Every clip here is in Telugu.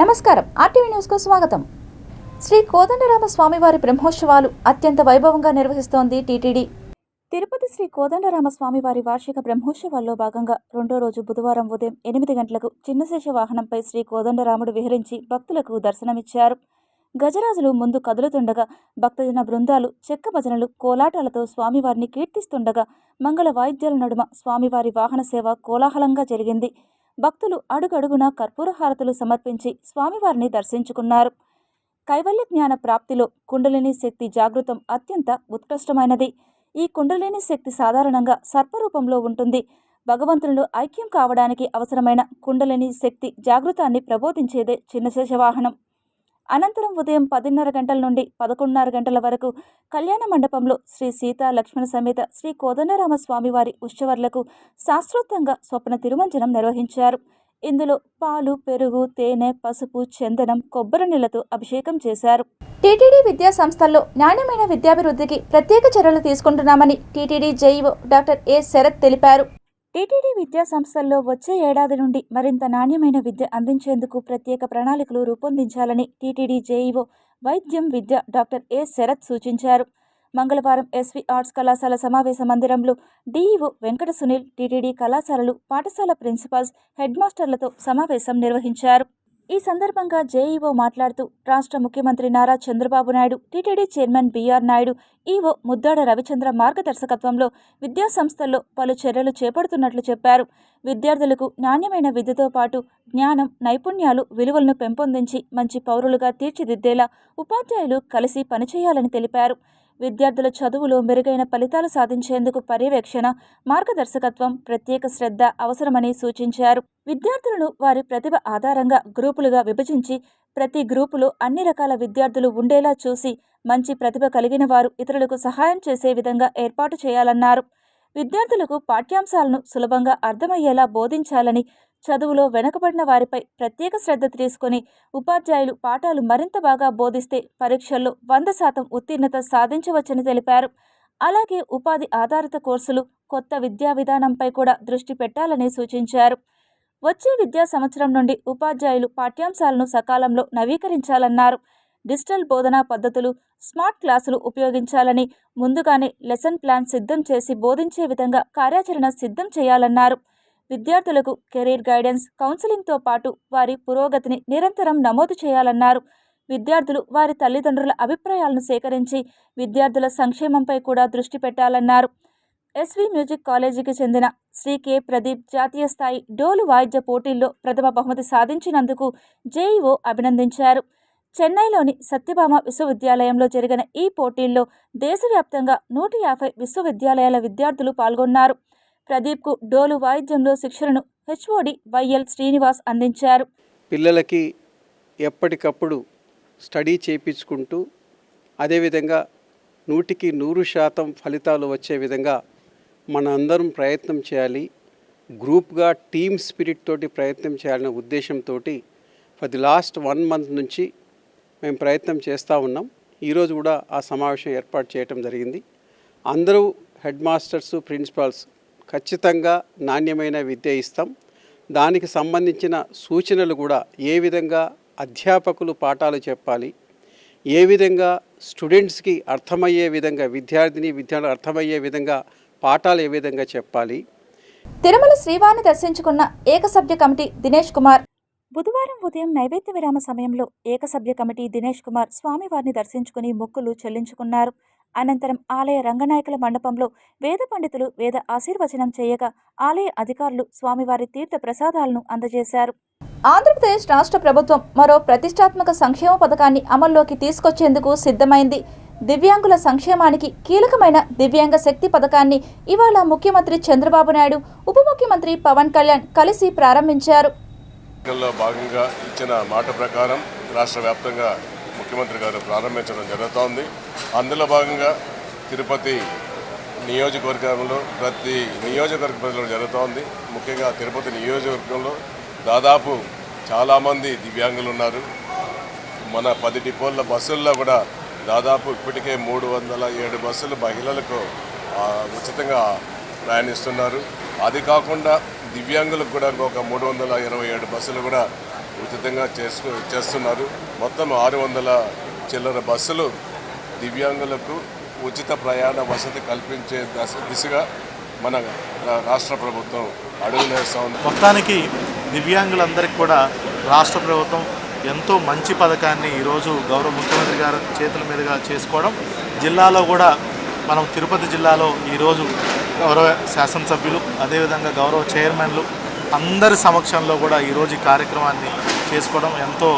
నమస్కారం ఆర్టీవీ న్యూస్ కు స్వాగతం. శ్రీ కోదండరామ స్వామివారి బ్రహ్మోత్సవాలు అత్యంత వైభవంగా నిర్వహిస్తోంది టీటీడీ. తిరుపతి శ్రీ కోదండరామ స్వామివారి వార్షిక బ్రహ్మోత్సవాల్లో భాగంగా రెండో రోజు బుధవారం ఉదయం 8 గంటలకు చిన్నశేష వాహనంపై శ్రీ కోదండరాముడు విహరించి భక్తులకు దర్శనమిచ్చారు. గజరాజులు ముందు కదులుతుండగా భక్తజన బృందాలు చెక్క భజనలు కోలాటాలతో స్వామివారిని కీర్తిస్తుండగా మంగళ వాయిద్యాల నడుమ స్వామివారి వాహన సేవ కోలాహలంగా జరిగింది. భక్తులు అడుగడుగునా కర్పూర హారతులు సమర్పించి స్వామివారిని దర్శించుకున్నారు. కైవల్య జ్ఞాన ప్రాప్తిలో కుండలిని శక్తి జాగృతం అత్యంత ఉత్కృష్టమైనది. ఈ కుండలిని శక్తి సాధారణంగా సర్పరూపంలో ఉంటుంది. భగవంతునిలో ఐక్యం కావడానికి అవసరమైన కుండలిని శక్తి జాగృతాన్ని ప్రబోధించేదే చిన్నశేష వాహనం. అనంతరం ఉదయం 10:30 గంటల నుండి 11:30 గంటల వరకు కళ్యాణ మండపంలో శ్రీ సీతా లక్ష్మణ సమేత శ్రీ కోదండరామ స్వామివారి ఉత్సవర్లకు శాస్త్రోక్తంగా స్వప్న తిరుమంజనం నిర్వహించారు. ఇందులో పాలు, పెరుగు, తేనె, పసుపు, చందనం, కొబ్బరి నీళ్లతో అభిషేకం చేశారు. టీటీడీ విద్యా సంస్థల్లో నాణ్యమైన విద్యాభివృద్ధికి ప్రత్యేక చర్యలు తీసుకుంటున్నామని TTD JEO doctor A Sarath తెలిపారు. టీటీడీ విద్యా సంస్థల్లో వచ్చే ఏడాది నుండి మరింత నాణ్యమైన విద్య అందించేందుకు ప్రత్యేక ప్రణాళికలు రూపొందించాలని టీటీడీ జేఈఓ వైద్యం విద్య డాక్టర్ ఏ శరత్ సూచించారు. మంగళవారం ఎస్వి ఆర్ట్స్ కళాశాల సమావేశ మందిరంలో డీఈఓ వెంకట సునీల్, టీటీడీ కళాశాలలు, పాఠశాల ప్రిన్సిపాల్స్, హెడ్ మాస్టర్లతో సమావేశం నిర్వహించారు. ఈ సందర్భంగా జేఈఓ మాట్లాడుతూ రాష్ట్ర ముఖ్యమంత్రి Nara Chandrababu Naidu, TTD chairman BR Naidu, EO Muddada Ravichandra మార్గదర్శకత్వంలో విద్యా సంస్థల్లో పలు చర్యలు చేపడుతున్నట్లు చెప్పారు. విద్యార్థులకు నాణ్యమైన విద్యతో పాటు జ్ఞానం, నైపుణ్యాలు, విలువలను పెంపొందించి మంచి పౌరులుగా తీర్చిదిద్దేలా ఉపాధ్యాయులు కలిసి పనిచేయాలని తెలిపారు. విద్యార్థుల చదువులో మెరుగైన ఫలితాలు సాధించేందుకు పర్యవేక్షణ, మార్గదర్శకత్వం, ప్రత్యేక శ్రద్ధ అవసరమని సూచించారు. విద్యార్థులను వారి ప్రతిభ ఆధారంగా గ్రూపులుగా విభజించి ప్రతి గ్రూపులో అన్ని రకాల విద్యార్థులు ఉండేలా చూసి మంచి ప్రతిభ కలిగిన వారు ఇతరులకు సహాయం చేసే విధంగా ఏర్పాటు చేయాలన్నారు. విద్యార్థులకు పాఠ్యాంశాలను సులభంగా అర్థమయ్యేలా బోధించాలని, చదువులో వెనుకబడిన వారిపై ప్రత్యేక శ్రద్ధ తీసుకుని ఉపాధ్యాయులు పాఠాలు మరింత బాగా బోధిస్తే పరీక్షల్లో 100% ఉత్తీర్ణత సాధించవచ్చని తెలిపారు. అలాగే ఉపాధి ఆధారిత కోర్సులు, కొత్త విద్యా విధానంపై కూడా దృష్టి పెట్టాలని సూచించారు. వచ్చే విద్యా సంవత్సరం నుండి ఉపాధ్యాయులు పాఠ్యాంశాలను సకాలంలో నవీకరించాలన్నారు. డిజిటల్ బోధనా పద్ధతులు, స్మార్ట్ క్లాసులు ఉపయోగించాలని, ముందుగానే లెసన్ ప్లాన్ సిద్ధం చేసి బోధించే విధంగా కార్యాచరణ సిద్ధం చేయాలన్నారు. విద్యార్థులకు కెరీర్ గైడెన్స్, కౌన్సిలింగ్తో పాటు వారి పురోగతిని నిరంతరం నమోదు చేయాలన్నారు. విద్యార్థులు వారి తల్లిదండ్రుల అభిప్రాయాలను సేకరించి విద్యార్థుల సంక్షేమంపై కూడా దృష్టి పెట్టాలన్నారు. ఎస్వి మ్యూజిక్ కాలేజీకి చెందిన శ్రీ కె ప్రదీప్ జాతీయ స్థాయి డోలు వాయిద్య పోటీల్లో ప్రథమ బహుమతి సాధించినందుకు జేఈఓ అభినందించారు. చెన్నైలోని సత్యభామ విశ్వవిద్యాలయంలో జరిగిన ఈ పోటీల్లో దేశవ్యాప్తంగా 150 విశ్వవిద్యాలయాల విద్యార్థులు పాల్గొన్నారు. ప్రదీప్కు డోలు వాయిద్యంలో శిక్షణను హెచ్ఓడి వైఎల్ శ్రీనివాస్ అందించారు. పిల్లలకి ఎప్పటికప్పుడు స్టడీ చేయించుకుంటూ అదేవిధంగా 100% ఫలితాలు వచ్చే విధంగా మన అందరం ప్రయత్నం చేయాలి. గ్రూప్గా టీమ్ స్పిరిట్ తోటి ప్రయత్నం చేయాలనే ఉద్దేశంతో ఫర్ ది లాస్ట్ 1 మంత్ నుంచి మేము ప్రయత్నం చేస్తూ ఉన్నాం. ఈరోజు కూడా ఆ సమావేశం ఏర్పాటు చేయటం జరిగింది. అందరూ హెడ్ మాస్టర్స్, ప్రిన్సిపాల్స్ ఖచ్చితంగా నాణ్యమైన విద్య ఇస్తాం. దానికి సంబంధించిన సూచనలు కూడా ఏ విధంగా అధ్యాపకులు పాఠాలు చెప్పాలి, ఏ విధంగా స్టూడెంట్స్కి అర్థమయ్యే విధంగా విద్యార్థులు అర్థమయ్యే విధంగా పాఠాలు ఏ విధంగా చెప్పాలి. తిరుమల శ్రీవారిని దర్శించుకున్న ఏకసభ్య కమిటీ దినేష్ కుమార్ బుధవారం ఉదయం నైవేద్య విరామ సమయంలో ఏకసభ్య కమిటీ దినేష్ కుమార్ స్వామివారిని దర్శించుకుని మొక్కులు చెల్లించుకున్నారు. అనంతరం ఆలయ రంగనాయకుల మండపంలో వేద పండితులు వేద ఆశీర్వచనం చేయగా ఆలయ అధికారులు స్వామివారి తీర్థ ప్రసాదాలను అందజేశారు. ఆంధ్రప్రదేశ్ రాష్ట్ర ప్రభుత్వం మరో ప్రతిష్టాత్మక సంక్షేమ పథకాన్ని అమల్లోకి తీసుకొచ్చేందుకు సిద్ధమైంది. దివ్యాంగుల సంక్షేమానికి కీలకమైన దివ్యాంగ శక్తి పథకాన్ని ఇవాళ ముఖ్యమంత్రి చంద్రబాబు నాయుడు, ఉప ముఖ్యమంత్రి పవన్ కళ్యాణ్ కలిసి ప్రారంభించారు. భాగంగా ఇచ్చిన మాట ప్రకారం రాష్ట్ర వ్యాప్తంగా ముఖ్యమంత్రి గారు ప్రారంభించడం జరుగుతోంది. అందులో భాగంగా తిరుపతి నియోజకవర్గంలో ప్రతి నియోజకవర్గ ప్రజలు జరుగుతోంది. ముఖ్యంగా తిరుపతి నియోజకవర్గంలో దాదాపు చాలామంది దివ్యాంగులు ఉన్నారు. మన 10 డిపోల బస్సుల్లో కూడా దాదాపు ఇప్పటికే 307 బస్సులు మహిళలకు ఉచితంగా ప్రయాణిస్తున్నారు. అది కాకుండా దివ్యాంగులకు కూడా ఇంకొక 327 బస్సులు కూడా ఉచితంగా చేస్తున్నారు. మొత్తం 600 చిల్లర బస్సులు దివ్యాంగులకు ఉచిత ప్రయాణ వసతి కల్పించే దిశగా మన రాష్ట్ర ప్రభుత్వం అడుగులు వేస్తూ ఉంది. మొత్తానికి దివ్యాంగులందరికీ కూడా రాష్ట్ర ప్రభుత్వం ఎంతో మంచి పథకాన్ని ఈరోజు గౌరవ ముఖ్యమంత్రి గారి చేతుల మీదుగా చేసుకోవడం, జిల్లాలో కూడా మనం తిరుపతి జిల్లాలో ఈరోజు గౌరవ శాసనసభ్యులు అదేవిధంగా గౌరవ చైర్మన్లు అందరి సమక్షంలో కూడా ఈరోజు ఈ కార్యక్రమాన్ని చేసుకోవడం ఎంతో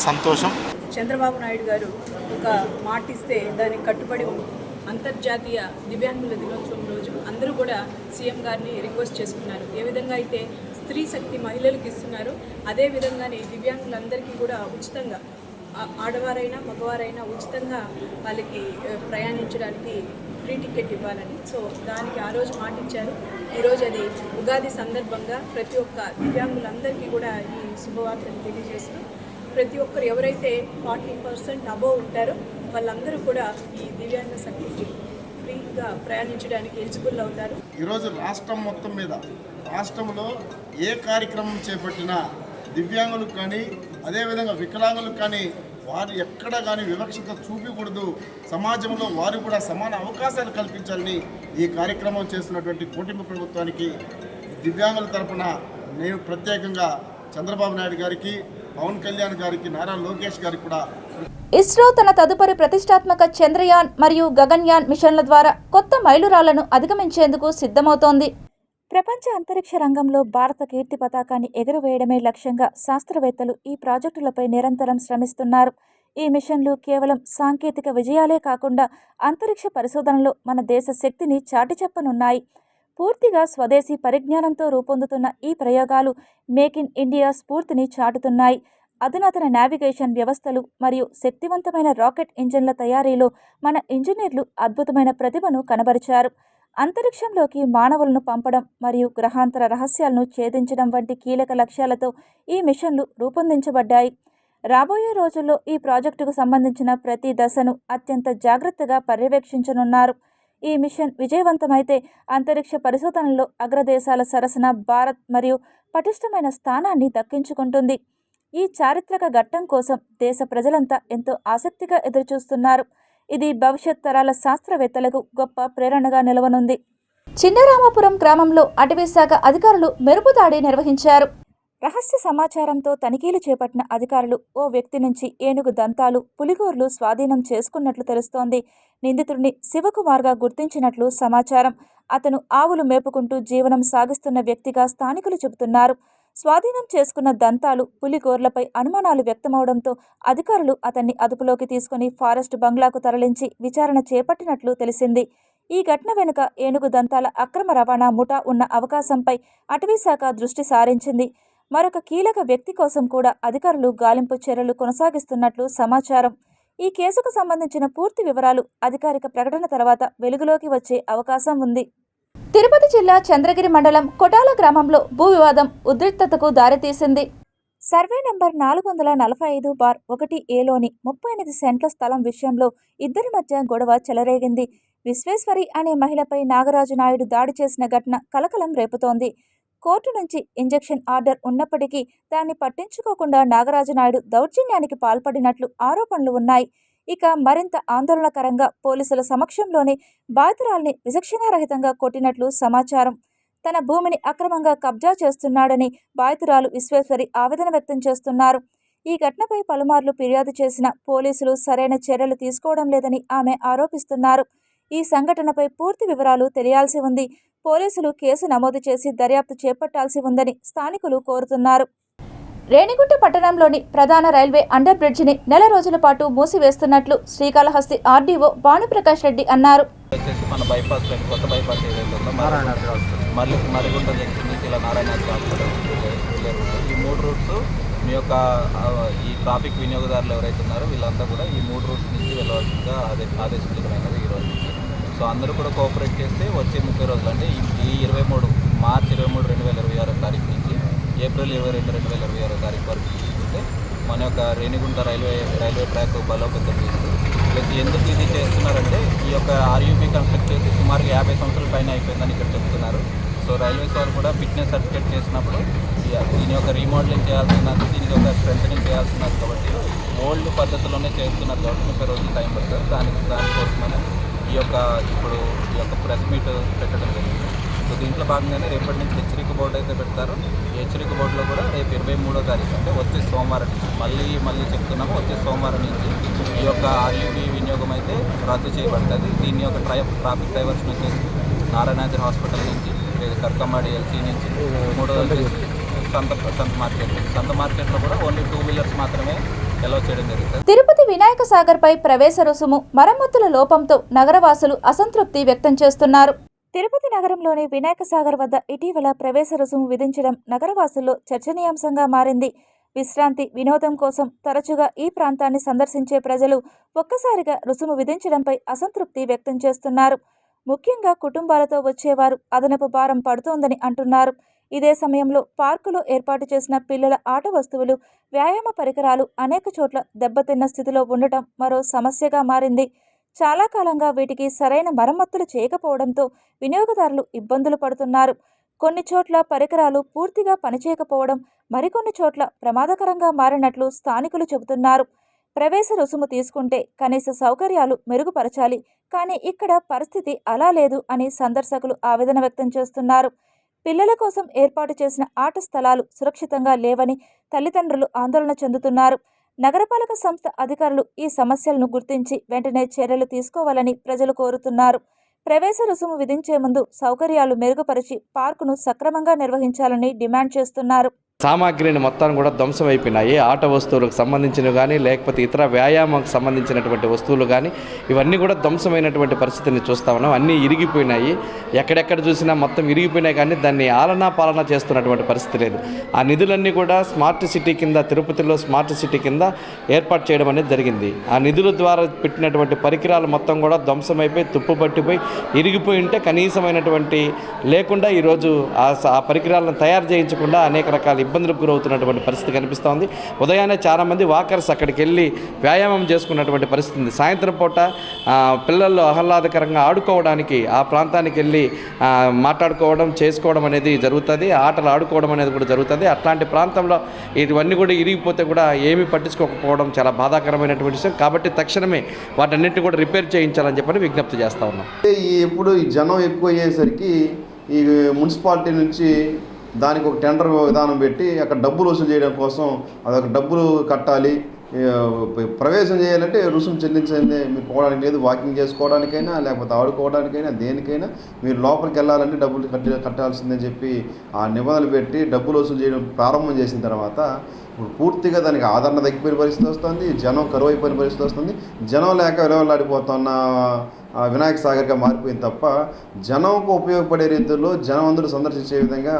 సంతోషం. చంద్రబాబు నాయుడు గారు ఒక మాట ఇస్తే దానికి కట్టుబడి అంతర్జాతీయ దివ్యాంగుల దినోత్సవం రోజు అందరూ కూడా సీఎం గారిని రిక్వెస్ట్ చేసుకున్నారు. ఏ విధంగా అయితే స్త్రీ శక్తి మహిళలకు ఇస్తున్నారు, అదే విధంగానే దివ్యాంగులందరికీ కూడా ఉచితంగా ఆడవారైనా మగవారైనా ఉచితంగా వాళ్ళకి ప్రయాణించడానికి ఫ్రీ టికెట్ ఇవ్వాలని. సో దానికి ఆ రోజు మాట ఇచ్చారు. ఈరోజు అది ఉగాది సందర్భంగా ప్రతి ఒక్క దివ్యాంగులందరికీ కూడా ఈ శుభవార్తను తెలియజేస్తూ ప్రతి ఒక్కరు ఎవరైతే 40% అబోవ్ ఉంటారో వాళ్ళందరూ కూడా ఈ దివ్యాంగ సర్టిఫికేట్ ఫ్రీగా ప్రయాణించడానికి ఎలిజిబుల్ అవుతారు. ఈరోజు రాష్ట్రం మొత్తం మీద రాష్ట్రంలో ఏ కార్యక్రమం చేపట్టినా దివ్యాంగులకు కానీ అదేవిధంగా వికలాంగులకు కానీ వారు ఎక్కడ కానీ వివక్షత చూపకూడదు, సమాజంలో వారు కూడా సమాన అవకాశాలు కల్పించాలని ఈ కార్యక్రమం చేస్తున్నటువంటి కూటమి ప్రభుత్వానికి దివ్యాంగుల తరపున నేను ప్రత్యేకంగా చంద్రబాబు నాయుడు గారికి, పవన్ కళ్యాణ్ గారికి, నారా లోకేష్ గారికి కూడా. ఇస్రో తన తదుపరి ప్రతిష్టాత్మక చంద్రయాన్ మరియు గగన్యాన్ మిషన్ల ద్వారా కొత్త మైలురాళ్లను అధిగమించేందుకు సిద్ధమవుతోంది. ప్రపంచ అంతరిక్ష రంగంలో భారత కీర్తి పతాకాన్ని ఎగురవేయడమే లక్ష్యంగా శాస్త్రవేత్తలు ఈ ప్రాజెక్టులపై నిరంతరం శ్రమిస్తున్నారు. ఈ మిషన్లు కేవలం సాంకేతిక విజయాలే కాకుండా అంతరిక్ష పరిశోధనలో మన దేశ శక్తిని చాటి చెప్పనున్నాయి. పూర్తిగా స్వదేశీ పరిజ్ఞానంతో రూపొందుతున్న ఈ ప్రయోగాలు మేక్ ఇన్ ఇండియా స్ఫూర్తిని చాటుతున్నాయి. అధునాతన నావిగేషన్ వ్యవస్థలు మరియు శక్తివంతమైన రాకెట్ ఇంజిన్ల తయారీలో మన ఇంజనీర్లు అద్భుతమైన ప్రతిభను కనబరిచారు. అంతరిక్షంలోకి మానవులను పంపడం మరియు గ్రహాంతర రహస్యాలను ఛేదించడం వంటి కీలక లక్ష్యాలతో ఈ మిషన్లు రూపొందించబడ్డాయి. రాబోయే రోజుల్లో ఈ ప్రాజెక్టుకు సంబంధించిన ప్రతి దశను అత్యంత జాగ్రత్తగా పర్యవేక్షించనున్నారు. ఈ మిషన్ విజయవంతమైతే అంతరిక్ష పరిశోధనలో అగ్రదేశాల సరసన భారత్ మరియు పటిష్టమైన స్థానాన్ని దక్కించుకుంటుంది. ఈ చారిత్రక ఘట్టం కోసం దేశ ప్రజలంతా ఎంతో ఆసక్తిగా ఎదురుచూస్తున్నారు. ఇది భవిష్యత్ తరాల శాస్త్రవేత్తలకు గొప్ప ప్రేరణగా నిలవనుంది. చిన్నరామాపురం గ్రామంలో అటవీశాఖ అధికారులు మెరుపుదాడి నిర్వహించారు. రహస్య సమాచారంతో తనిఖీలు చేపట్టిన అధికారులు ఓ వ్యక్తి నుంచి ఏనుగు దంతాలు, పులిగోర్లు స్వాధీనం చేసుకున్నట్లు తెలుస్తోంది. నిందితుడిని శివకుమార్గా గుర్తించినట్లు సమాచారం. అతను ఆవులు మేపుకుంటూ జీవనం సాగిస్తున్న వ్యక్తిగా స్థానికులు చెబుతున్నారు. స్వాధీనం చేసుకున్న దంతాలు, పులిగోర్లపై అనుమానాలు వ్యక్తమవడంతో అధికారులు అతన్ని అదుపులోకి తీసుకుని ఫారెస్ట్ బంగ్లాకు తరలించి విచారణ చేపట్టినట్లు తెలిసింది. ఈ ఘటన వెనుక ఏనుగు దంతాల అక్రమ రవాణా ముఠా ఉన్న అవకాశంపై అటవీశాఖ దృష్టి సారించింది. మరొక కీలక వ్యక్తి కోసం కూడా అధికారులు గాలింపు చర్యలు కొనసాగిస్తున్నట్లు సమాచారం. ఈ కేసుకు సంబంధించిన పూర్తి వివరాలు అధికారిక ప్రకటన తర్వాత వెలుగులోకి వచ్చే అవకాశం ఉంది. తిరుపతి జిల్లా చంద్రగిరి మండలం కొటాల గ్రామంలో భూ వివాదం ఉద్రిక్తతకు దారితీసింది. సర్వే నెంబర్ 445/1A లోని 38 సెంట్ల స్థలం విషయంలో ఇద్దరి మధ్య గొడవ చెలరేగింది. విశ్వేశ్వరి అనే మహిళపై నాగరాజు నాయుడు దాడి చేసిన ఘటన కలకలం రేపుతోంది. కోర్టు నుంచి ఇంజెక్షన్ ఆర్డర్ ఉన్నప్పటికీ దాన్ని పట్టించుకోకుండా నాగరాజు నాయుడు దౌర్జన్యానికి పాల్పడినట్లు ఆరోపణలు ఉన్నాయి. ఇక మరింత ఆందోళనకరంగా పోలీసుల సమక్షంలోనే బాధితురాల్ని విచక్షణారహితంగా కొట్టినట్లు సమాచారం. తన భూమిని అక్రమంగా కబ్జా చేస్తున్నాడని బాధితురాలు విశ్వేశ్వరి ఆవేదన వ్యక్తం చేస్తున్నారు. ఈ ఘటనపై పలుమార్లు ఫిర్యాదు చేసిన పోలీసులు సరైన చర్యలు తీసుకోవడం లేదని ఆమె ఆరోపిస్తున్నారు. ఈ సంఘటనపై పూర్తి వివరాలు తెలియాల్సి ఉంది. పోలీసులు కేసు నమోదు చేసి దర్యాప్తు చేపట్టాల్సి ఉందని స్థానికులు కోరుతున్నారు. రేణిగుంట పట్టణంలోని ప్రధాన రైల్వే అండర్ బ్రిడ్జిని నెల రోజుల పాటు మూసివేస్తున్నట్లు శ్రీకాళహస్తి ఆర్డీఓ భానుప్రకాష్ రెడ్డి అన్నారు. మన బైపాస్ కొత్త బైపాస్ ఏదైతే ఉందో మరిగుంట జంక్షన్ నుంచి ఇలా నారాయణాద్రి హాస్పిటల్ ఈ 3 రూట్స్ మీ యొక్క ఈ ట్రాఫిక్ వినియోగదారులు ఎవరైతే ఉన్నారో వీళ్ళంతా కూడా ఈ 3 రూట్స్ నుంచి వెళ్ళవలసిందిగా ఆదేశించడమైనది ఈ రోజు నుంచి. సో అందరూ కూడా కోఆపరేట్ చేస్తే వచ్చే 30 రోజులు అంటే ఈ 23 మార్చి 23, 2026 తారీఖు నుంచి ఏప్రిల్ 22, 2026 తారీఖు వరకు తీసుకుంటే మన యొక్క రేణిగుంట రైల్వే ట్రాక్ బలోపేతం చేస్తూ ప్లస్ ఎందుకు ఇది చేస్తున్నారంటే ఈ యొక్క ఆర్యూబీ కన్స్ట్రక్ట్ చేసి సుమారుగా 50 సంవత్సరాల పైన అయిపోయిందని ఇక్కడ చెప్తున్నారు. సో రైల్వేస్ వారు కూడా ఫిట్నెస్ సర్టిఫికేట్ చేసినప్పుడు ఈ దీని యొక్క రీమోడలింగ్ చేయాల్సినది, దీనికి ఒక స్ట్రెంథనింగ్ చేయాల్సినది కాబట్టి ఓల్డ్ పద్ధతిలోనే చేస్తున్నారు కాబట్టి 30 రోజులు టైం పడుతుంది. దానికోసమని ఈ యొక్క ప్రెస్ మీట్ పెట్టడం జరిగింది. సో దీంట్లో భాగంగానే రేపటి నుంచి హెచ్చరిక బోర్డు అయితే పెడతారు. ఈ హెచ్చరిక బోర్డులో కూడా రేపు 23వ తారీఖు అంటే వచ్చే సోమవారం నుంచి మళ్ళీ చెప్తున్నాము, వచ్చే సోమవారం నుంచి ఈ యొక్క ఆర్యూబీ వినియోగం అయితే రద్దు చేయబడుతుంది. దీని యొక్క ట్రాఫిక్ డైవర్షన్ వచ్చేసి నారాయణాద్రి హాస్పిటల్ నుంచి, కర్కమ్మాడి ఎల్సీ నుంచి, మూడోది వచ్చేసి సంత మార్కెట్లో కూడా ఓన్లీ 2 వీలర్స్ మాత్రమే అలౌ చేయడం జరుగుతుంది. తిరుపతి వినాయక సాగర్ పై ప్రవేశ రుసుము మరమ్మతుల లోపంతో నగరవాసులు అసంతృప్తి వ్యక్తం చేస్తున్నారు. తిరుపతి నగరంలోని వినాయక సాగర్ వద్ద ఇటీవల ప్రవేశ రుసుము విధించడం నగరవాసుల్లో చర్చనీయాంశంగా మారింది. విశ్రాంతి, వినోదం కోసం తరచుగా ఈ ప్రాంతాన్ని సందర్శించే ప్రజలు ఒక్కసారిగా రుసుము విధించడంపై అసంతృప్తి వ్యక్తం చేస్తున్నారు. ముఖ్యంగా కుటుంబాలతో వచ్చేవారు అదనపు భారం పడుతోందని అంటున్నారు. ఇదే సమయంలో పార్కులో ఏర్పాటు చేసిన పిల్లల ఆట వస్తువులు, వ్యాయామ పరికరాలు అనేక చోట్ల దెబ్బతిన్న స్థితిలో ఉండటం మరో సమస్యగా మారింది. చాలా కాలంగా వీటికి సరైన మరమ్మతులు చేయకపోవడంతో వినియోగదారులు ఇబ్బందులు పడుతున్నారు. కొన్ని చోట్ల పరికరాలు పూర్తిగా పనిచేయకపోవడం, మరికొన్ని చోట్ల ప్రమాదకరంగా మారినట్లు స్థానికులు చెబుతున్నారు. ప్రవేశ రుసుము తీసుకుంటే కనీస సౌకర్యాలు మెరుగుపరచాలి, కానీ ఇక్కడ పరిస్థితి అలా లేదు అని సందర్శకులు ఆవేదన వ్యక్తం చేస్తున్నారు. పిల్లల కోసం ఏర్పాటు చేసిన ఆట స్థలాలు సురక్షితంగా లేవని తల్లిదండ్రులు ఆందోళన చెందుతున్నారు. నగరపాలక సంస్థ అధికారులు ఈ సమస్యలను గుర్తించి వెంటనే చర్యలు తీసుకోవాలని ప్రజలు కోరుతున్నారు. ప్రవేశ రుసుము విధించే ముందు సౌకర్యాలు మెరుగుపరిచి పార్కును సక్రమంగా నిర్వహించాలని డిమాండ్ చేస్తున్నారు. సామాగ్రిని మొత్తాన్ని కూడా ధ్వంసం అయిపోయినాయి. ఆట వస్తువులకు సంబంధించినవి కానీ, లేకపోతే ఇతర వ్యాయామానికి సంబంధించినటువంటి వస్తువులు కానీ, ఇవన్నీ కూడా ధ్వంసమైనటువంటి పరిస్థితిని చూస్తా ఉన్నాం. అన్నీ ఇరిగిపోయినాయి. ఎక్కడెక్కడ చూసినా మొత్తం ఇరిగిపోయినాయి, కానీ దాన్ని పాలన చేస్తున్నటువంటి పరిస్థితి లేదు. ఆ నిధులన్నీ కూడా స్మార్ట్ సిటీ కింద, తిరుపతిలో స్మార్ట్ సిటీ కింద ఏర్పాటు చేయడం అనేది జరిగింది. ఆ నిధుల ద్వారా పెట్టినటువంటి పరికరాలు మొత్తం కూడా ధ్వంసమైపోయి, తుప్పుపట్టిపోయి, ఇరిగిపోయి ఉంటే కనీసమైనటువంటి లేకుండా ఈరోజు ఆ పరికరాలను తయారు చేయించకుండా అనేక రకాల ఇబ్బందులకు గురవుతున్నటువంటి పరిస్థితి కనిపిస్తోంది. ఉదయాన్నే చాలామంది వాకర్స్ అక్కడికి వెళ్ళి వ్యాయామం చేసుకున్నటువంటి పరిస్థితి ఉంది. సాయంత్రం పూట పిల్లలు ఆహ్లాదకరంగా ఆడుకోవడానికి ఆ ప్రాంతానికి వెళ్ళి మాట్లాడుకోవడం, చేసుకోవడం అనేది జరుగుతుంది. ఆటలు ఆడుకోవడం అనేది కూడా జరుగుతుంది. అట్లాంటి ప్రాంతంలో ఇవన్నీ కూడా ఇరిగిపోతే కూడా ఏమీ పట్టించుకోకపోవడం చాలా బాధాకరమైనటువంటి విషయం. కాబట్టి తక్షణమే వాటన్నింటినీ కూడా రిపేర్ చేయించాలని చెప్పని విజ్ఞప్తి చేస్తూ ఉన్నాం. ఇప్పుడు ఈ జనం ఎక్కువ అయ్యేసరికి ఈ మున్సిపాలిటీ నుంచి దానికి ఒక టెండర్ విధానం పెట్టి అక్కడ డబ్బులు వసూలు చేయడం కోసం అదొక డబ్బులు కట్టాలి. ప్రవేశం చేయాలంటే రుసుము చెల్లించిందే మీరు పోవడానికి లేదు. వాకింగ్ చేసుకోవడానికైనా, లేకపోతే ఆడుకోవడానికైనా, దేనికైనా మీరు లోపలికి వెళ్ళాలంటే డబ్బులు కట్టాల్సిందని చెప్పి ఆ నిబంధనలు పెట్టి డబ్బులు వసూలు చేయడం ప్రారంభం చేసిన తర్వాత ఇప్పుడు పూర్తిగా దానికి ఆదరణ తగ్గిపోయిన పరిస్థితి వస్తుంది. జనం కరువు అయిపోయిన పరిస్థితి వస్తుంది. జనం లేక విలువలాడిపోతున్న వినాయక సాగర్గా మారిపోయింది తప్ప జనంకు ఉపయోగపడే రీతిలో జనం అందరూ సందర్శించే విధంగా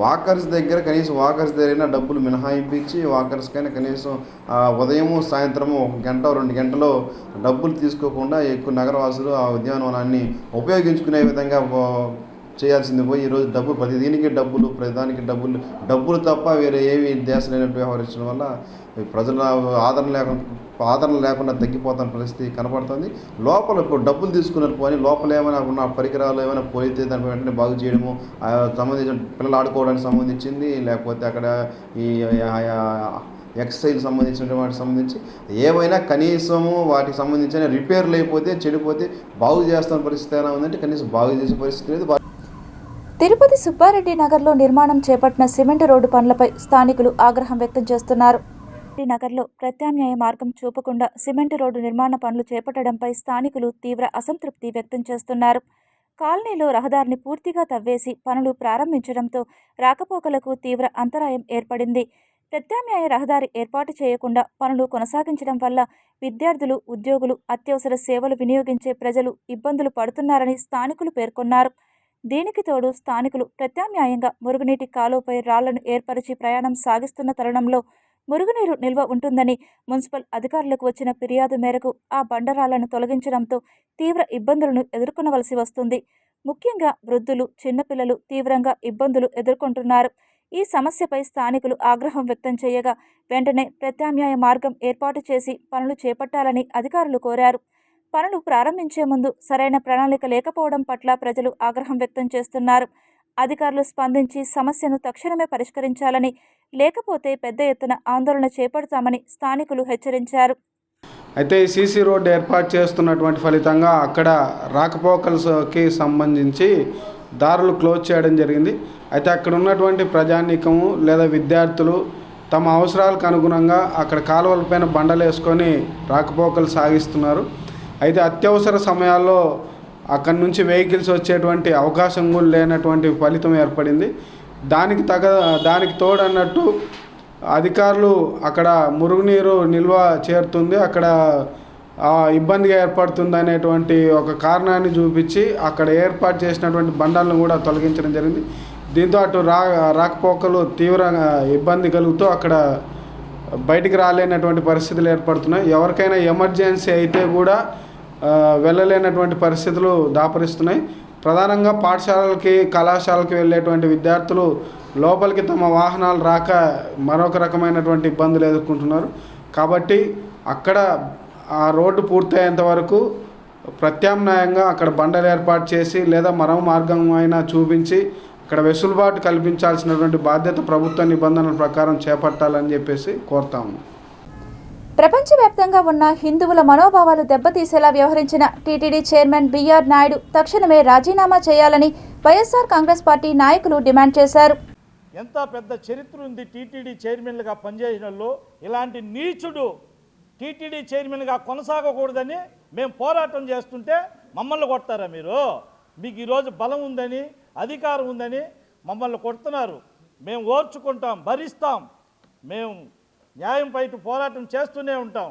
వాకర్స్ దగ్గర కనీసం వాకర్స్ దగ్గరైనా డబ్బులు మినహాయింపించి వాకర్స్కైనా కనీసం ఉదయము సాయంత్రము 1 గంట 2 గంటలో డబ్బులు తీసుకోకుండా ఎక్కువ నగరవాసులు ఆ ఉద్యానవనాన్ని ఉపయోగించుకునే విధంగా చేయాల్సింది పోయి ఈరోజు ప్రతి దీనికి డబ్బులు, ప్రతిదానికి డబ్బులు తప్ప వేరే ఏమి దేశం లేనట్టు వ్యవహరించడం వల్ల ప్రజల ఆదరణ లేకుండా తగ్గిపోతున్న పరిస్థితి కనపడుతుంది. లోపల ఇప్పుడు డబ్బులు తీసుకున్నారు పోనీ లోపల ఏమైనా ఉన్న పరికరాలు ఏమైనా పోయితే దాని వెంటనే బాగు చేయడము, సంబంధించిన పిల్లలు ఆడుకోవడానికి సంబంధించింది, లేకపోతే అక్కడ ఈ ఎక్సర్సైజ్ సంబంధించిన వాటికి సంబంధించి ఏమైనా కనీసము వాటికి సంబంధించిన రిపేర్లు అయిపోతే చెడిపోతే బాగు చేస్తున్న పరిస్థితి ఎలా ఉందంటే కనీసం బాగు చేసే పరిస్థితి లేదు. తిరుపతి సుబ్బారెడ్డి నగర్లో నిర్మాణం చేపట్టిన సిమెంట్ రోడ్డు పనులపై స్థానికులు ఆగ్రహం వ్యక్తం చేస్తున్నారు. నగర్లో ప్రత్యామ్నాయ మార్గం చూపకుండా సిమెంట్ రోడ్డు నిర్మాణ పనులు చేపట్టడంపై స్థానికులు తీవ్ర అసంతృప్తి వ్యక్తం చేస్తున్నారు. కాలనీలో రహదారిని పూర్తిగా తవ్వేసి పనులు ప్రారంభించడంతో రాకపోకలకు తీవ్ర అంతరాయం ఏర్పడింది. ప్రత్యామ్నాయ రహదారి ఏర్పాటు చేయకుండా పనులు కొనసాగించడం వల్ల విద్యార్థులు, ఉద్యోగులు, అత్యవసర సేవలు వినియోగించే ప్రజలు ఇబ్బందులు పడుతున్నారని స్థానికులు పేర్కొన్నారు. దీనికి తోడు స్థానికులు ప్రత్యామ్నాయంగా మురుగునీటి కాలువపై రాళ్లను ఏర్పరిచి ప్రయాణం సాగిస్తున్న తరుణంలో మురుగునీరు నిల్వ ఉంటుందని మున్సిపల్ అధికారులకు వచ్చిన ఫిర్యాదు మేరకు ఆ బండరాళ్లను తొలగించడంతో తీవ్ర ఇబ్బందులను ఎదుర్కొనవలసి వస్తుంది. ముఖ్యంగా వృద్ధులు, చిన్నపిల్లలు తీవ్రంగా ఇబ్బందులు ఎదుర్కొంటున్నారు. ఈ సమస్యపై స్థానికులు ఆగ్రహం వ్యక్తం చేయగా వెంటనే ప్రత్యామ్నాయ మార్గం ఏర్పాటు చేసి పనులు చేపట్టాలని అధికారులు కోరారు. పనులు ప్రారంభించే ముందు సరైన ప్రణాళిక లేకపోవడం పట్ల ప్రజలు ఆగ్రహం వ్యక్తం చేస్తున్నారు. అధికారులు స్పందించి సమస్యను తక్షణమే పరిష్కరించాలని, లేకపోతే పెద్ద ఎత్తున ఆందోళన చేపడతామని స్థానికులు హెచ్చరించారు. అయితే ఈ సీసీ రోడ్డు ఏర్పాటు చేస్తున్నటువంటి ఫలితంగా అక్కడ రాకపోకలకి సంబంధించి దారులు క్లోజ్ చేయడం జరిగింది. అయితే అక్కడ ఉన్నటువంటి ప్రజానీకము లేదా విద్యార్థులు తమ అవసరాలకు అనుగుణంగా అక్కడ కాలువలపైన బండలు వేసుకొని రాకపోకలు సాగిస్తున్నారు. అయితే అత్యవసర సమయాల్లో అక్కడి నుంచి వెహికల్స్ వచ్చేటువంటి అవకాశం కూడా లేనటువంటి ఫలితం ఏర్పడింది. దానికి తోడన్నట్టు అధికారులు అక్కడ మురుగునీరు నిల్వ చేరుతుంది, అక్కడ ఇబ్బందిగా ఏర్పడుతుంది అనేటువంటి ఒక కారణాన్ని చూపించి అక్కడ ఏర్పాటు చేసినటువంటి బండాలను కూడా తొలగించడం జరిగింది. దీంతో అటు రాకపోకలు తీవ్రంగా ఇబ్బంది కలుగుతూ అక్కడ బయటికి రాలేనటువంటి పరిస్థితులు ఏర్పడుతున్నాయి. ఎవరికైనా ఎమర్జెన్సీ అయితే కూడా వెళ్ళలేనటువంటి పరిస్థితులు దాపరిస్తున్నాయి. ప్రధానంగా పాఠశాలలకి కళాశాలకి వెళ్ళేటువంటి విద్యార్థులు లోపలికి తమ వాహనాలు రాక మరొక రకమైనటువంటి ఇబ్బందులు ఎదుర్కొంటున్నారు. కాబట్టి అక్కడ ఆ రోడ్డు పూర్తయ్యేంత వరకు ప్రత్యామ్నాయంగా అక్కడ బండలు ఏర్పాటు చేసి లేదా మరో మార్గం అయినా చూపించి అక్కడ వెసులుబాటు కల్పించాల్సినటువంటి బాధ్యత ప్రభుత్వ నిబంధనల ప్రకారం చేపట్టాలని చెప్పేసి కోరుతాము. ప్రపంచవ్యాప్తంగా ఉన్న హిందువుల మనోభావాలు దెబ్బతీసేలా వ్యవహరించిన టీటీడీ చైర్మన్ బిఆర్ నాయుడు తక్షణమే రాజీనామా చేయాలని వైఎస్ఆర్ కాంగ్రెస్ పార్టీ నాయకులు డిమాండ్ చేశారు. ఎంత పెద్ద చరిత్ర ఉంది టీటీడీ చైర్మన్లుగా పనిచేసిన వాళ్ళు. ఇలాంటి నీచుడు టీటీడీ చైర్మన్గా కొనసాగకూడదని మేము పోరాటం చేస్తుంటే మమ్మల్ని కొడతారా మీరు? మీకు ఈరోజు బలం ఉందని, అధికారం ఉందని మమ్మల్ని కొడుతున్నారు. మేము ఓర్చుకుంటాం, భరిస్తాం. మేము న్యాయం పైన పోరాటం చేస్తూనే ఉంటాం.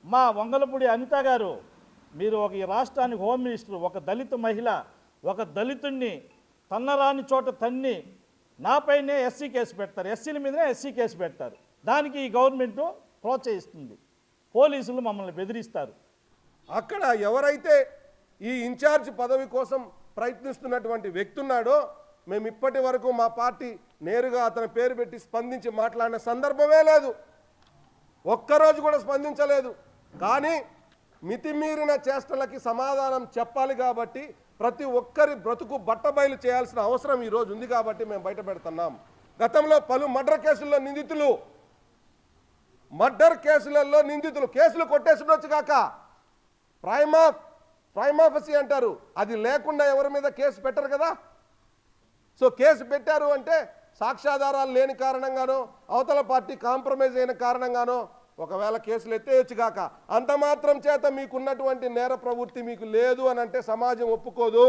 మా వంగలపూడి అనిత గారు, మీరు ఈ రాష్ట్రానికి హోమ్ మినిస్టర్, ఒక దళిత మహిళ, ఒక దళితుడిని తన్నరాని చోట తన్ని నాపైనే ఎస్సీ కేసు పెడతారు, ఎస్సీల మీదనే ఎస్సీ కేసు పెడతారు. దానికి ఈ గవర్నమెంటు ప్రోత్సహిస్తుంది. పోలీసులు మమ్మల్ని బెదిరిస్తారు. అక్కడ ఎవరైతే ఈ ఇన్ఛార్జ్ పదవి కోసం ప్రయత్నిస్తున్నటువంటి వ్యక్తి ఉన్నాడో, మేము ఇప్పటి వరకు మా పార్టీ నేరుగా అతని పేరు పెట్టి స్పందించి మాట్లాడిన సందర్భమే లేదు. ఒక్కరోజు కూడా స్పందించలేదు. కానీ మితిమీరిన చేష్టలకి సమాధానం చెప్పాలి కాబట్టి ప్రతి ఒక్కరి బ్రతుకు బట్టబయలు చేయాల్సిన అవసరం ఈరోజు ఉంది కాబట్టి మేము బయట పెడుతున్నాం. గతంలో పలు మర్డర్ కేసుల్లో నిందితులు కేసులు కొట్టేసుకొచ్చు కాక ప్రైమ్ ఆఫీసీ అంటారు, అది లేకుండా ఎవరి మీద కేసు పెట్టరు కదా. సో కేసు పెట్టారు అంటే సాక్ష్యాధారాలు లేని కారణంగానో, అవతల పార్టీ కాంప్రమైజ్ అయిన కారణంగానో ఒకవేళ కేసులు ఎత్తేయచ్చు కాక, అంత మాత్రం చేత మీకున్నటువంటి నేర ప్రవృత్తి మీకు లేదు అని అంటే సమాజం ఒప్పుకోదు.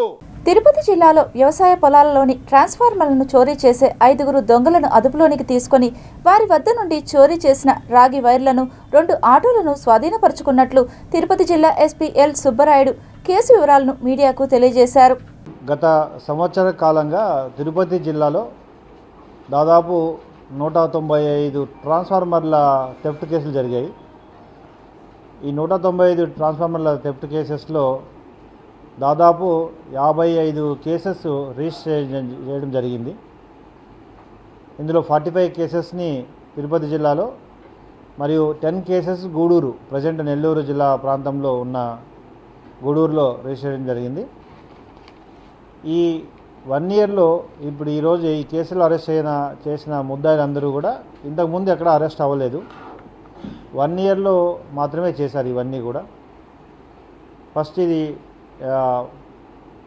తిరుపతి జిల్లాలో వ్యవసాయ పొలాలలోని ట్రాన్స్ఫార్మర్లను చోరీ చేసే 5 దొంగలను అదుపులోనికి తీసుకొని వారి వద్ద నుండి చోరీ చేసిన రాగి వైర్లను 2 ఆటోలను స్వాధీనపరుచుకున్నట్లు తిరుపతి జిల్లా ఎస్పీ ఎల్ సుబ్బరాయుడు కేసు వివరాలను మీడియాకు తెలియజేశారు. గత సంవత్సర కాలంగా తిరుపతి జిల్లాలో దాదాపు 195 ట్రాన్స్ఫార్మర్ల థెఫ్ట్ కేసులు జరిగాయి. ఈ 195 ట్రాన్స్ఫార్మర్ల థెఫ్ట్ కేసెస్లో దాదాపు 55 కేసెస్ రిజిస్టర్ చేయడం జరిగింది. ఇందులో 45 కేసెస్ని తిరుపతి జిల్లాలో మరియు 10 కేసెస్ గూడూరు, ప్రజెంట్ నెల్లూరు జిల్లా ప్రాంతంలో ఉన్న గూడూరులో రిజిస్టర్ చేయడం జరిగింది. ఈ 1 ఇయర్లో ఇప్పుడు ఈరోజు ఈ కేసులో అరెస్ట్ చేసిన ముద్దాయిలందరూ కూడా ఇంతకుముందు ఎక్కడ అరెస్ట్ అవ్వలేదు. 1 ఇయర్లో మాత్రమే చేశారు ఇవన్నీ కూడా. ఫస్ట్ ఇది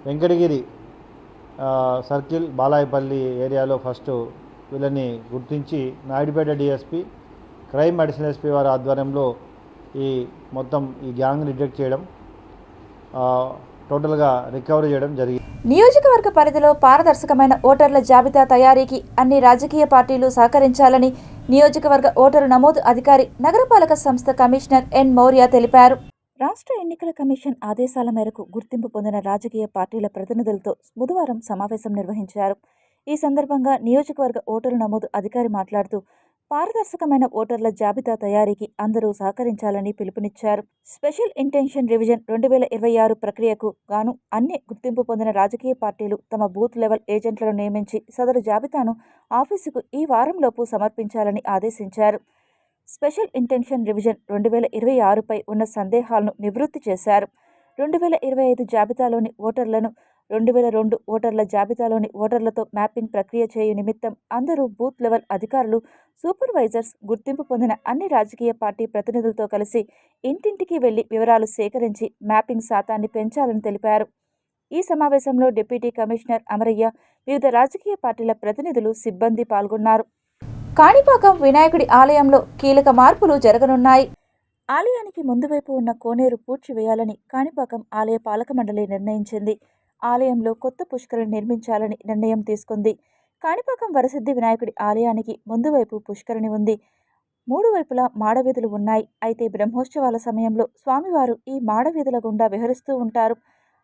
వెంకటగిరి సర్కిల్ బాలాయపల్లి ఏరియాలో ఫస్ట్ వీళ్ళని గుర్తించి Naidupeta DSP, crime additional SP వారి ఆధ్వర్యంలో మొత్తం ఈ గ్యాంగ్ డిటెక్ట్ చేయడం, టోటల్గా రికవరీ చేయడం జరిగింది. నియోజకవర్గ పరిధిలో పారదర్శకమైన ఓటర్ల జాబితా తయారీకి అన్ని రాజకీయ పార్టీలు సహకరించాలని నియోజకవర్గ ఓటరు నమోదు అధికారి, నగరపాలక సంస్థ కమిషనర్ ఎన్ మౌర్య తెలిపారు. రాష్ట్ర ఎన్నికల కమిషన్ ఆదేశాల మేరకు గుర్తింపు పొందిన రాజకీయ పార్టీల ప్రతినిధులతో బుధవారం సమావేశం నిర్వహించారు. ఈ సందర్భంగా నియోజకవర్గ ఓటరు నమోదు అధికారి మాట్లాడుతూ పారదర్శకమైన ఓటర్ల జాబితా తయారీకి అందరూ సహకరించాలని పిలుపునిచ్చారు. స్పెషల్ ఇంటెన్షన్ రివిజన్ 2026 ప్రక్రియకు గాను అన్ని గుర్తింపు పొందిన రాజకీయ పార్టీలు తమ బూత్ లెవెల్ ఏజెంట్లను నియమించి సదరు జాబితాను ఆఫీసుకు ఈ వారంలోపు సమర్పించాలని ఆదేశించారు. స్పెషల్ ఇంటెన్షన్ రివిజన్ 2026పై ఉన్న సందేహాలను నివృత్తి చేశారు. 2025 జాబితాలోని ఓటర్లను 2002 ఓటర్ల జాబితాలోని ఓటర్లతో మ్యాపింగ్ ప్రక్రియ చేయు నిమిత్తం అందరూ బూత్ లెవెల్ అధికారులు, సూపర్వైజర్స్, గుర్తింపు పొందిన అన్ని రాజకీయ పార్టీ ప్రతినిధులతో కలిసి ఇంటింటికి వెళ్లి వివరాలు సేకరించి మ్యాపింగ్ శాతాన్ని పెంచాలని తెలిపారు. ఈ సమావేశంలో డిప్యూటీ కమిషనర్ అమరయ్య, వివిధ రాజకీయ పార్టీల ప్రతినిధులు, సిబ్బంది పాల్గొన్నారు. కాణిపాకం వినాయకుడి ఆలయంలో కీలక మార్పులు జరగనున్నాయి. ఆలయానికి ముందు వైపు ఉన్న కోనేరు పూడ్చివేయాలని కాణిపాకం ఆలయ పాలక మండలి నిర్ణయించింది. ఆలయంలో కొత్త పుష్కరిణి నిర్మించాలని నిర్ణయం తీసుకుంది. కాణిపాకం వరసిద్ధి వినాయకుడి ఆలయానికి ముందు వైపు పుష్కరిణి ఉంది. 3 వైపులా మాడవీధులు ఉన్నాయి. అయితే బ్రహ్మోత్సవాల సమయంలో స్వామివారు ఈ మాడవీధుల గుండా విహరిస్తూ ఉంటారు.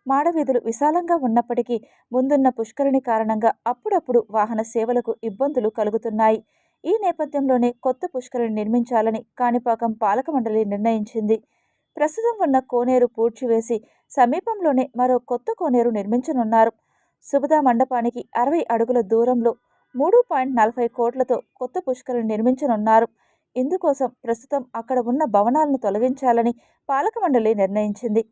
మాడవీధులు విశాలంగా ఉన్నప్పటికీ ముందున్న పుష్కరిణి కారణంగా అప్పుడప్పుడు వాహన సేవలకు ఇబ్బందులు కలుగుతున్నాయి. ఈ నేపథ్యంలోనే కొత్త పుష్కరిణి నిర్మించాలని కాణిపాకం పాలక మండలి నిర్ణయించింది. ప్రస్తుతం ఉన్న కోనేరు పూడ్చివేసి సమీపంలోనే మరో కొత్త కోనేరు నిర్మించనున్నారు. సుబదా మండపానికి 60 అడుగుల దూరంలో 3.40 కోట్లతో కొత్త పుష్కరిణి నిర్మించనున్నారు. ఇందుకోసం ప్రస్తుతం అక్కడ ఉన్న భవనాలను తొలగించాలని పాలక మండలి నిర్ణయించింది.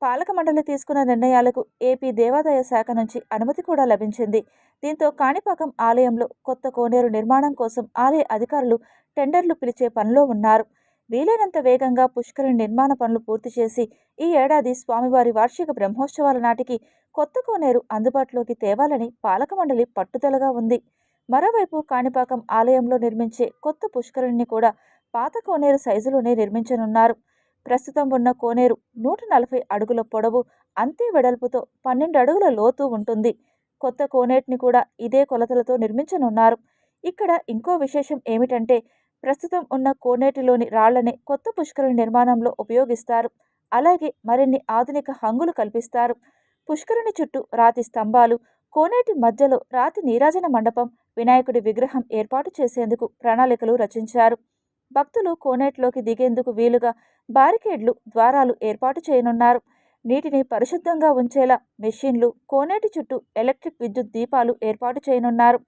పాలక మండలి తీసుకున్న నిర్ణయాలకు ఏపీ దేవాదాయ శాఖ నుంచి అనుమతి కూడా లభించింది. దీంతో కాణిపాకం ఆలయంలో కొత్త కోనేరు నిర్మాణం కోసం ఆలయ అధికారులు టెండర్లు పిలిచే పనిలో ఉన్నారు. వీలైనంత వేగంగా పుష్కరిణి నిర్మాణ పనులు పూర్తి చేసి ఈ ఏడాది స్వామివారి వార్షిక బ్రహ్మోత్సవాల నాటికి కొత్త కోనేరు అందుబాటులోకి తేవాలని పాలక మండలి పట్టుదలగా ఉంది. మరోవైపు కాణిపాకం ఆలయంలో నిర్మించే కొత్త పుష్కరిణిని కూడా పాత కోనేరు సైజులోనే నిర్మించనున్నారు. ప్రస్తుతం ఉన్న కోనేరు 140 అడుగుల పొడవు, అంతే వెడల్పుతో 12 అడుగుల లోతు ఉంటుంది. కొత్త కోనేటిని కూడా ఇదే కొలతలతో నిర్మించనున్నారు. ఇక్కడ ఇంకో విశేషం ఏమిటంటే ప్రస్తుతం ఉన్న కోనేటిలోని రాళ్లనే కొత్త పుష్కరిణి నిర్మాణంలో ఉపయోగిస్తారు. అలాగే మరిన్ని ఆధునిక హంగులు కల్పిస్తారు. పుష్కరిణి చుట్టూ రాతి స్తంభాలు, కోనేటి మధ్యలో రాతి నీరాజన మండపం, వినాయకుడి విగ్రహం ఏర్పాటు చేసేందుకు ప్రణాళికలు రచించారు. భక్తులు కోనేటిలోకి దిగేందుకు వీలుగా బారికేడ్లు, ద్వారాలు ఏర్పాటు చేయనున్నారు. నీటిని పరిశుద్ధంగా ఉంచేలా మెషిన్లు, కోనేటి చుట్టూ ఎలక్ట్రిక్ విద్యుత్ దీపాలు ఏర్పాటు చేయనున్నారు.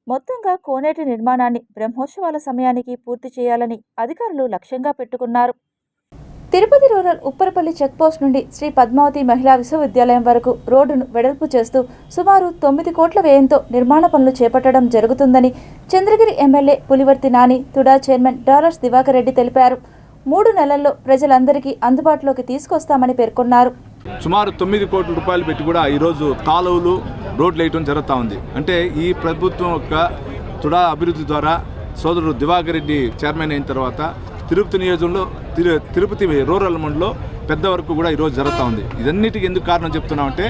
మొత్తంగా కోనేటి నిర్మాణాన్ని బ్రహ్మోత్సవాల సమయానికి పూర్తి చేయాలని అధికారులు లక్ష్యంగా పెట్టుకున్నారు. తిరుపతి రూరల్ ఉప్పరపల్లి చెక్పోస్ట్ నుండి శ్రీ పద్మావతి మహిళా విశ్వవిద్యాలయం వరకు రోడ్డును వెడల్పు చేస్తూ సుమారు 9 కోట్ల వ్యయంతో నిర్మాణ పనులు చేపట్టడం జరుగుతుందని Chandragiri MLA Pulivarthi Nani, TUDA chairman dollars Diwakar Reddy తెలిపారు. 3 నెలల్లో ప్రజలందరికీ అందుబాటులోకి తీసుకొస్తామని పేర్కొన్నారు. సుమారు 9 కోట్ల రూపాయలు పెట్టి కూడా ఈరోజు కాలువలు, రోడ్లు వేయటం జరుగుతూ ఉంది. అంటే ఈ ప్రభుత్వం యొక్క తుడా అభివృద్ధి ద్వారా సోదరుడు దివాకర్ రెడ్డి చైర్మన్ అయిన తర్వాత తిరుపతి నియోజకంలో తిరుపతి రూరల్ మండలంలో పెద్ద వరకు కూడా ఈరోజు జరుగుతూ ఉంది. ఇదన్నిటికీ ఎందుకు కారణం చెప్తున్నామంటే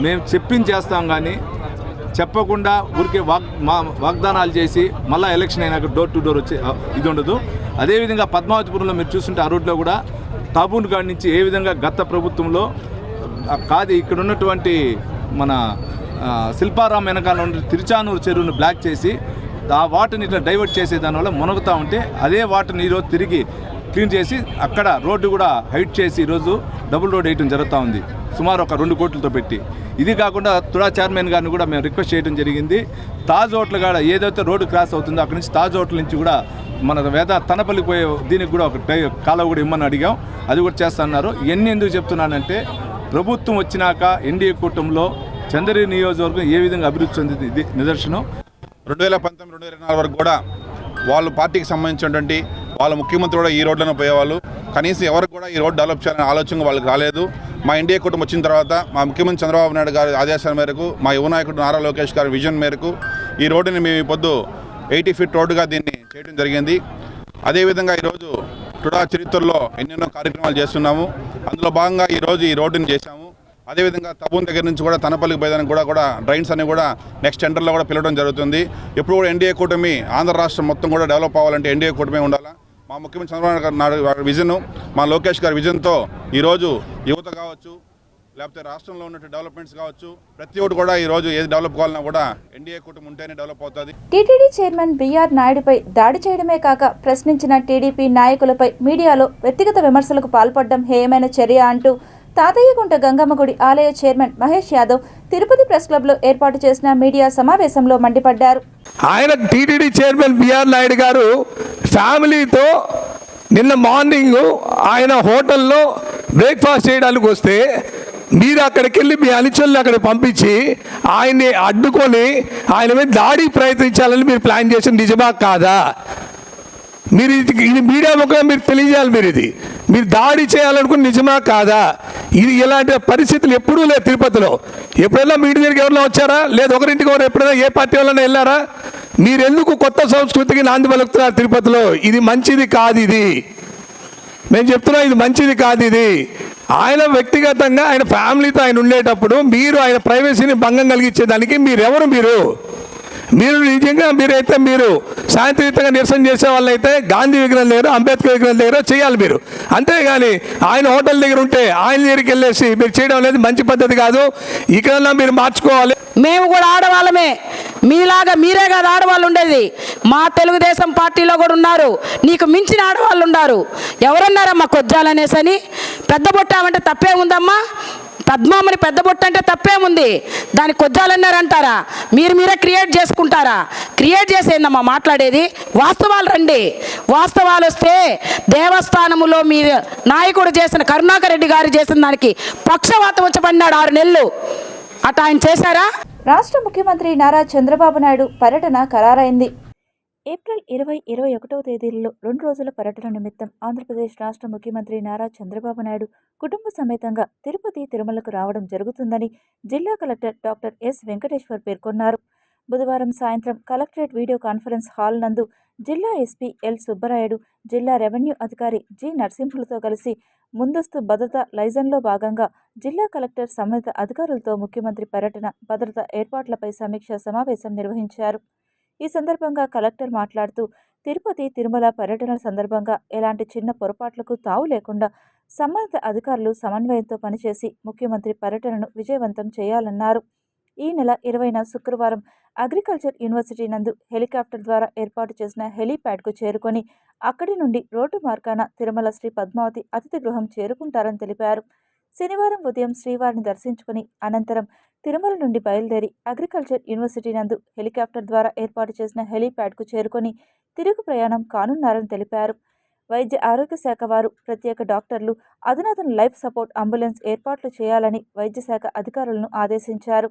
మేము చెప్పింది చేస్తాం కానీ చెప్పకుండా ఊరికే వాగ్దానాలు చేసి మళ్ళీ ఎలక్షన్ అయినాక డోర్ టు డోర్ వచ్చే ఇది ఉండదు. అదేవిధంగా పద్మావతిపురంలో మీరు చూస్తుంటే ఆ రోడ్లో కూడా తాబూన్ కాడి నుంచి ఏ విధంగా గత ప్రభుత్వంలో కాదు ఇక్కడ ఉన్నటువంటి మన శిల్పారాం వెనకాల నుండి తిరుచానూరు చెరువును బ్లాక్ చేసి ఆ వాటర్ని ఇట్లా డైవర్ట్ చేసే దానివల్ల మునుగుతూ ఉంటే అదే వాటర్ని ఈరోజు తిరిగి క్లీన్ చేసి అక్కడ రోడ్డు కూడా హైట్ చేసి ఈరోజు డబుల్ రోడ్ వేయడం జరుగుతూ ఉంది సుమారు ఒక 2 కోట్లతో పెట్టి. ఇది కాకుండా తుడా చైర్మన్ గారిని కూడా మేము రిక్వెస్ట్ చేయడం జరిగింది. తాజ్ హోటల్ కాడ ఏదైతే రోడ్డు క్రాస్ అవుతుందో అక్కడి నుంచి తాజ్ హోటల్ నుంచి కూడా మన తనపల్లి పోయే దీనికి కూడా ఒక కాలువ కూడా ఇమ్మని అడిగాం. అది కూడా చేస్తున్నారు. ఇవన్నీ ఎందుకు చెప్తున్నానంటే ప్రభుత్వం వచ్చినాక ఎన్డీఏ కూటమిలో చంద్రగిరి నియోజకవర్గం ఏ విధంగా అభివృద్ధి చెందింది ఇది నిదర్శనం. 2019-2024 వరకు కూడా వాళ్ళ పార్టీకి సంబంధించినటువంటి వాళ్ళ ముఖ్యమంత్రి కూడా ఈ రోడ్లను పోయేవాళ్ళు. కనీసం ఎవరికి కూడా ఈ రోడ్డు డెవలప్ చేయాలనే ఆలోచన వాళ్ళకి రాలేదు. మా ఎన్డీఏ కూటమి వచ్చిన తర్వాత మా ముఖ్యమంత్రి చంద్రబాబు నాయుడు గారి ఆదేశాల మేరకు, మా యువ నాయకుడు నారా లోకేష్ గారి విజన్ మేరకు ఈ రోడ్డుని మేము ఈ పొద్దు 80 ఫీట్ రోడ్డుగా దీన్ని చేయడం జరిగింది. అదేవిధంగా ఈరోజు టుడా చరిత్రలో ఎన్నెన్నో కార్యక్రమాలు చేస్తున్నాము. అందులో భాగంగా ఈరోజు ఈ రోడ్డుని చేశాము. అదేవిధంగా తబూన్ దగ్గర నుంచి కూడా తనపల్లికి పోయేదానికి కూడా డ్రైన్స్ అన్ని కూడా నెక్స్ట్ టెండర్లో కూడా పిలవడం జరుగుతుంది. ఎప్పుడు కూడా ఎన్డీఏ కూటమి ఆంధ్ర రాష్ట్రం మొత్తం కూడా డెవలప్ అవ్వాలంటే ఎన్డీఏ కూటమి ఉండాలా. మా ముఖ్యమంత్రి చంద్రబాబు నాయుడు గారి విజన్, మా లోకేష్ గారి విజన్తో ఈరోజు యువత కావచ్చు, లేకపోతే రాష్ట్రంలో ఉన్న డెవలప్మెంట్స్ కావచ్చు, ప్రతి ఒక్కటి కూడా ఈరోజు ఏది డెవలప్ కావాలన్నా కూడా ఎన్డీఏ కూటమి ఉంటేనే డెవలప్ అవుతుంది. టీటీడీ చైర్మన్ బీఆర్ నాయుడుపై దాడి చేయడమే కాక ప్రశ్నించిన టీడీపీ నాయకులపై మీడియాలో వ్యక్తిగత విమర్శలకు పాల్పడడం హేయమైన చర్య అంటూ తాతయ్యగుంట గంగమ్మగుడి ఆలయ చైర్మన్ మహేష్ యాదవ్ తిరుపతి ప్రెస్ క్లబ్లో ఏర్పాటు చేసిన మీడియా సమావేశంలో మండిపడ్డారు. ఆయన టీటీడీ చైర్మన్ బీఆర్ నాయుడు గారు ఫ్యామిలీతో నిన్న మార్నింగ్ ఆయన హోటల్లో బ్రేక్ఫాస్ట్ చేయడానికి వస్తే మీరు అక్కడికి వెళ్ళి మీ అనుచరులు అక్కడ పంపించి ఆయన్ని అడ్డుకొని ఆయన మీద దాడికి ప్రయత్నించాలని మీరు ప్లాన్ చేసిన నిజమా కాదా? మీరు ఇది మీడియా ముఖంగా మీరు తెలియజేయాలి. మీరు దాడి చేయాలనుకుని నిజమా కాదా? ఇది ఇలాంటి పరిస్థితులు ఎప్పుడూ లేదు తిరుపతిలో. ఎప్పుడైనా మీడియా దగ్గరికి ఎవరైనా వచ్చారా? లేదు ఒకరింటికి ఎవరు ఎప్పుడైనా ఏ పార్టీ వాళ్ళైనా వెళ్ళారా? మీరు ఎందుకు కొత్త సంస్కృతికి నాంది పలుకుతున్నారు తిరుపతిలో? ఇది మంచిది కాదు. ఇది మేము చెప్తున్నాం, ఇది మంచిది కాదు. ఇది ఆయన వ్యక్తిగతంగా ఆయన ఫ్యామిలీతో ఆయన ఉండేటప్పుడు మీరు ఆయన ప్రైవసీని భంగం కలిగించేదానికి మీరెవరు? మీరు నిజంగా మీరు శాంతియుతంగా నిరసన చేసే వాళ్ళైతే గాంధీ విగ్రహం దగ్గర, అంబేద్కర్ విగ్రహం దగ్గర చేయాలి మీరు. అంతేగాని ఆయన హోటల్ దగ్గర ఉంటే ఆయన దగ్గరికి వెళ్ళేసి మీరు చేయడం అనేది మంచి పద్ధతి కాదు. ఇక్కడన్నా మీరు మార్చుకోవాలి. మేము కూడా ఆడవాళ్ళమే, మీలాగా మీరే కాదు ఆడవాళ్ళు ఉండేది. మా తెలుగుదేశం పార్టీలో కూడా ఉన్నారు, నీకు మించిన ఆడవాళ్ళు ఉన్నారు. ఎవరున్నారమ్మా కొజ్జాలనేసని? పెద్ద బొట్టామంటే తప్పే ఉందమ్మా? పద్మామని పెద్ద బొట్టు అంటే తప్పేముంది? దాన్ని కొజ్జాలన్నారంటారా? మీరే క్రియేట్ చేసుకుంటారా? క్రియేట్ చేసేందమ్మా మాట్లాడేది? వాస్తవాలు రండి. వాస్తవాలు వస్తే దేవస్థానములో మీ నాయకుడు చేసిన కరుణాకర్ రెడ్డి గారు చేసిన దానికి పక్షవాతం వచ్చి పడినాడు 6 నెలలు. అట ఆయన చేశారా? రాష్ట్ర ముఖ్యమంత్రి నారా చంద్రబాబు నాయుడు పర్యటన ఖరారైంది. ఏప్రిల్ 20, 21వ తేదీలలో 2 రోజుల పర్యటన నిమిత్తం ఆంధ్రప్రదేశ్ రాష్ట్ర ముఖ్యమంత్రి నారా చంద్రబాబు నాయుడు కుటుంబ సమేతంగా తిరుపతి, తిరుమలకు రావడం జరుగుతుందని జిల్లా కలెక్టర్ డాక్టర్ ఎస్ వెంకటేశ్వర్ పేర్కొన్నారు. బుధవారం సాయంత్రం కలెక్టరేట్ వీడియో కాన్ఫరెన్స్ హాల్ నందు జిల్లా ఎస్పీ ఎల్ సుబ్బరాయుడు, జిల్లా రెవెన్యూ అధికారి జి నరసింహులతో కలిసి ముందస్తు భద్రతా లైజన్లో భాగంగా జిల్లా కలెక్టర్ సంబంధిత అధికారులతో ముఖ్యమంత్రి పర్యటన భద్రతా ఏర్పాట్లపై సమీక్షా సమావేశం నిర్వహించారు. ఈ సందర్భంగా కలెక్టర్ మాట్లాడుతూ తిరుపతి, తిరుమల పర్యటనల సందర్భంగా ఎలాంటి చిన్న పొరపాట్లకు తావు లేకుండా సంబంధిత అధికారులు సమన్వయంతో పనిచేసి ముఖ్యమంత్రి పర్యటనను విజయవంతం చేయాలన్నారు. ఈ నెల 20న శుక్రవారం అగ్రికల్చర్ యూనివర్సిటీ నందు హెలికాప్టర్ ద్వారా ఏర్పాటు చేసిన హెలీప్యాడ్కు చేరుకొని అక్కడి నుండి రోడ్డు మార్గాన తిరుమల శ్రీ పద్మావతి అతిథి గృహం చేరుకుంటారని తెలిపారు. శనివారం ఉదయం శ్రీవారిని దర్శించుకుని అనంతరం తిరుమల నుండి బయలుదేరి అగ్రికల్చర్ యూనివర్సిటీ నందు హెలికాప్టర్ ద్వారా ఏర్పాటు చేసిన హెలీప్యాడ్కు చేరుకొని తిరుగు ప్రయాణం కానున్నారని తెలిపారు. వైద్య ఆరోగ్య శాఖ వారు ప్రత్యేక డాక్టర్లు, అధునాతన లైఫ్ సపోర్ట్ అంబులెన్స్ ఏర్పాట్లు చేయాలని వైద్య శాఖ అధికారులను ఆదేశించారు.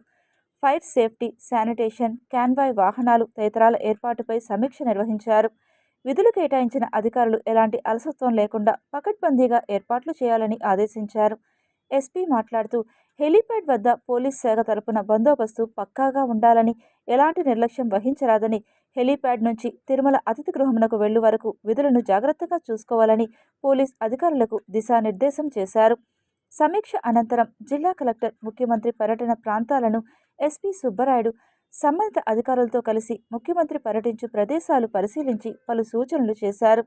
ఫైర్ సేఫ్టీ, శానిటేషన్, కాన్వాయ్ వాహనాలు తదితరాల ఏర్పాటుపై సమీక్ష నిర్వహించారు. విధులు కేటాయించిన అధికారులు ఎలాంటి అలసత్వం లేకుండా పకడ్బందీగా ఏర్పాట్లు చేయాలని ఆదేశించారు. ఎస్పీ మాట్లాడుతూ హెలీప్యాడ్ వద్ద పోలీస్ శాఖ తరపున బందోబస్తు పక్కాగా ఉండాలని, ఎలాంటి నిర్లక్ష్యం వహించరాదని, హెలీప్యాడ్ నుంచి తిరుమల అతిథి గృహమునకు వెళ్ళు వరకు విధులను జాగ్రత్తగా చూసుకోవాలని పోలీస్ అధికారులకు దిశానిర్దేశం చేశారు. సమీక్ష అనంతరం జిల్లా కలెక్టర్ ముఖ్యమంత్రి పర్యటన ప్రాంతాలను ఎస్పీ సుబ్బరాయుడు సంబంధిత అధికారులతో కలిసి ముఖ్యమంత్రి పర్యటించు ప్రదేశాలు పరిశీలించి పలు సూచనలు చేశారు.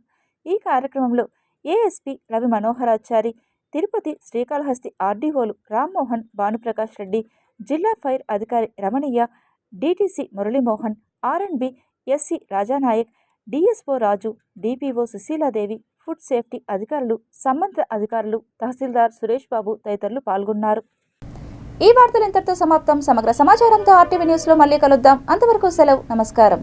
ఈ కార్యక్రమంలో ఏఎస్పీ రవి మనోహరాచారి, తిరుపతి శ్రీకాళహస్తి ఆర్డీఓలు రామ్మోహన్, భానుప్రకాష్ రెడ్డి, జిల్లా ఫైర్ అధికారి రమణయ్య, డీటీసీ మురళీమోహన్, ఆర్ఎండ్బి ఎస్సీ రాజానాయక్, డిఎస్ఓ రాజు, డిపిఓ సుశీలాదేవి, ఫుడ్ సేఫ్టీ అధికారులు, సంబంధిత అధికారులు, తహసీల్దార్ సురేష్ బాబు తదితరులు పాల్గొన్నారు. ఈ వార్తలు ఇంతటితో సమాప్తం. సమగ్ర సమాచారంతో ఆర్టీవీ న్యూస్లో మళ్ళీ కలుద్దాం. అంతవరకు సెలవు. నమస్కారం.